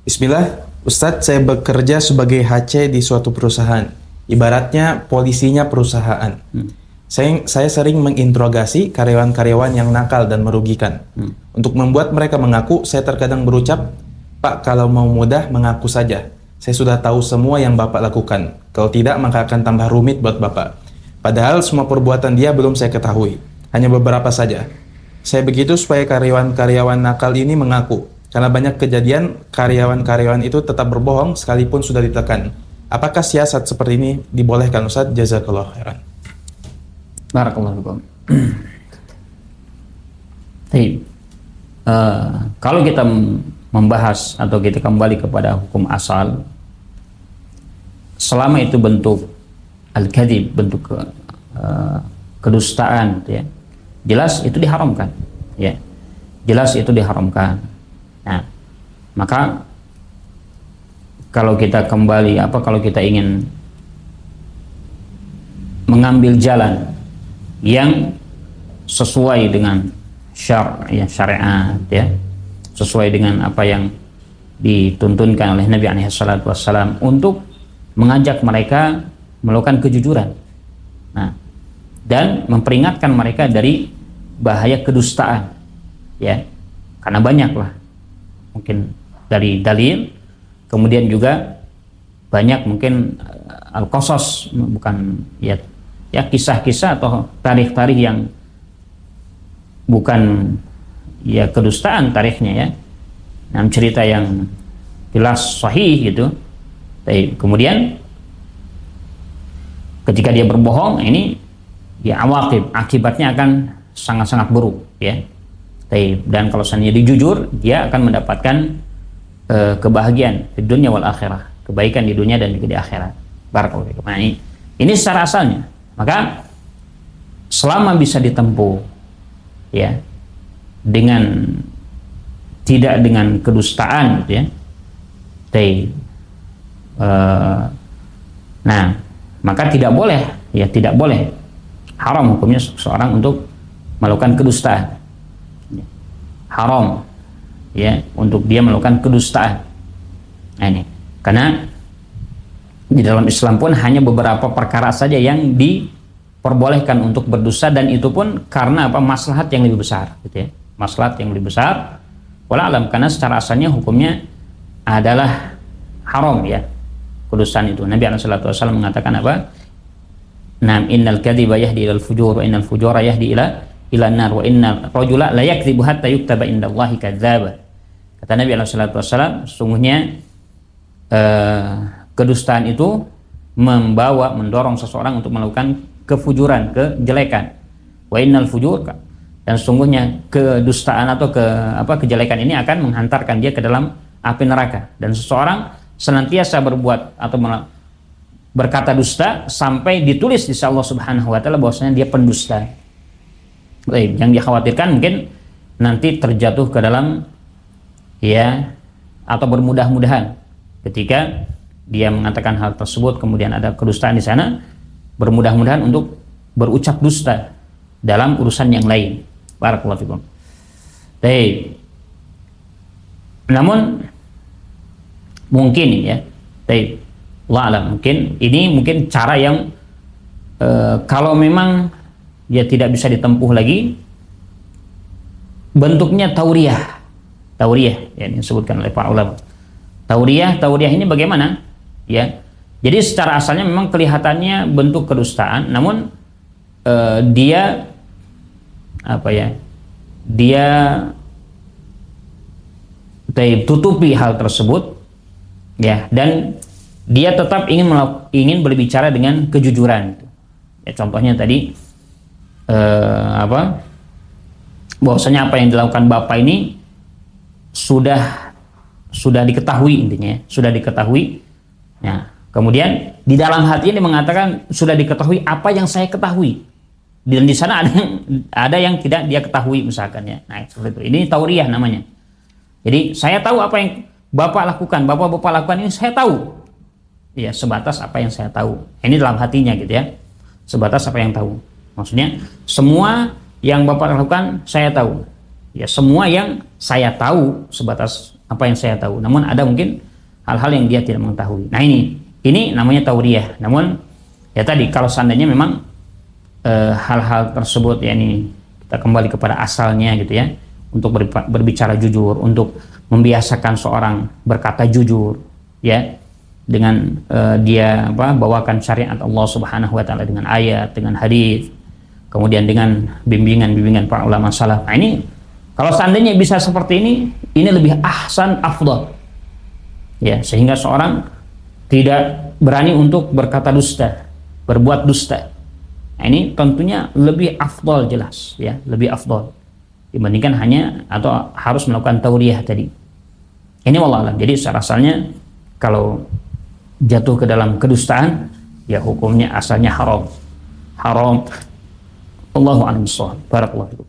Bismillah, Ustadz, saya bekerja sebagai HC di suatu perusahaan. Ibaratnya polisinya perusahaan. Saya sering menginterogasi karyawan-karyawan yang nakal dan merugikan. Untuk membuat mereka mengaku, saya terkadang berucap, "Pak, kalau mau mudah, mengaku saja. Saya sudah tahu semua yang Bapak lakukan. Kalau tidak, maka akan tambah rumit buat Bapak." Padahal semua perbuatan dia belum saya ketahui. Hanya beberapa saja. Saya begitu supaya karyawan-karyawan nakal ini mengaku. Karena banyak kejadian karyawan-karyawan itu tetap berbohong sekalipun sudah ditekan. Apakah siasat seperti ini dibolehkan, Ustaz? Jazakallah khairan. Barakallahu fikum. Kalau kita membahas atau kita kembali kepada hukum asal, selama itu bentuk al-kadhib, bentuk kedustaan, ya, jelas itu diharamkan, ya, jelas itu diharamkan. Nah, maka kalau kita kembali kalau kita ingin mengambil jalan yang sesuai dengan syariat, ya, sesuai dengan apa yang dituntunkan oleh Nabi SAW untuk mengajak mereka melakukan kejujuran, nah, dan memperingatkan mereka dari bahaya kedustaan, ya, karena banyaklah mungkin dari dalil, kemudian juga banyak mungkin al-qasas, bukan ya kisah-kisah atau tarikh-tarikh yang bukan ya kedustaan tarikhnya, ya, nah, cerita yang jelas sahih gitu. Kemudian ketika dia berbohong, ini ya akibatnya akan sangat-sangat buruk, ya. Dan kalau seandainya dia jujur, dia akan mendapatkan kebahagiaan di dunia wal akhirah, kebaikan di dunia dan juga di akhirat. Barakallahu fikum. Nah, ini secara asalnya. Maka selama bisa ditempuh, ya, dengan tidak dengan kedustaan, gitu ya. Nah, maka tidak boleh, ya, tidak boleh, haram hukumnya seseorang untuk melakukan kedustaan. Haram, ya, untuk dia melakukan kedustaan. Nah, ini karena di dalam Islam pun hanya beberapa perkara saja yang diperbolehkan untuk berdusta, dan itu pun karena apa? Maslahat yang lebih besar, gitu ya. Maslahat yang lebih besar. Wala alam, karena secara asalnya hukumnya adalah haram, ya, kedustaan itu. Nabi SAW mengatakan apa? Nam innal kadhiba yahdi ilal fujur wa innal fujura yahdi ila nar wa innal rajula la yakdzibu hatta yuktaba indallahi kadzdzaba. Kata Nabi SAW, sesungguhnya kedustaan itu mendorong seseorang untuk melakukan kefujuran, kejelekan. Wa innal fujur, dan sesungguhnya kedustaan atau kejelekan ini akan menghantarkan dia ke dalam api neraka. Dan seseorang senantiasa berbuat atau berkata dusta sampai ditulis di sisi Allah Subhanahu wa taala bahwasanya dia pendusta. Yang dikhawatirkan mungkin nanti terjatuh ke dalam, ya, atau bermudah-mudahan ketika dia mengatakan hal tersebut kemudian ada kedustaan di sana, bermudah-mudahan untuk berucap dusta dalam urusan yang lain. Barakallahu fikum. Namun mungkin, ya, Allah alam, mungkin cara yang kalau memang dia tidak bisa ditempuh lagi, bentuknya tauriyah, ya, yang disebutkan oleh para ulama. Tauriyah ini bagaimana? Ya, jadi secara asalnya memang kelihatannya bentuk kedustaan, namun dia tutupi hal tersebut, ya, dan dia tetap ingin berbicara dengan kejujuran. Ya, contohnya tadi bahwasanya apa yang dilakukan bapak ini sudah diketahui, intinya sudah diketahui. Nah, kemudian di dalam hati ini mengatakan sudah diketahui apa yang saya ketahui, dan di sana ada yang tidak dia ketahui, misalkan, ya. Nah, seperti itu. Ini tauriyah namanya. Jadi saya tahu apa yang bapak lakukan, bapak lakukan ini saya tahu, ya, sebatas apa yang saya tahu. Ini dalam hatinya, gitu ya, sebatas apa yang tahu. Maksudnya semua yang bapak lakukan saya tahu, ya, semua yang saya tahu sebatas apa yang saya tahu. Namun ada mungkin hal-hal yang dia tidak mengetahui. Nah ini namanya tauriyah. Namun ya tadi kalau seandainya memang hal-hal tersebut ya ini kita kembali kepada asalnya gitu ya, untuk berbicara jujur, untuk membiasakan seorang berkata jujur ya, dengan dia bawakan syariat Allah Subhanahu wa taala dengan ayat, dengan hadis, kemudian dengan bimbingan para ulama salaf. Nah ini kalau seandainya bisa seperti ini lebih ahsan, afdal ya, sehingga seorang tidak berani untuk berkata dusta, berbuat dusta. Nah, ini tentunya lebih afdal, jelas ya, lebih afdal dibandingkan hanya atau harus melakukan tauriyah tadi. Ini wallah alam. Jadi secara asalnya kalau jatuh ke dalam kedustaan ya hukumnya asalnya haram. Allahu a'lam bishawab. Barakallahu fikum.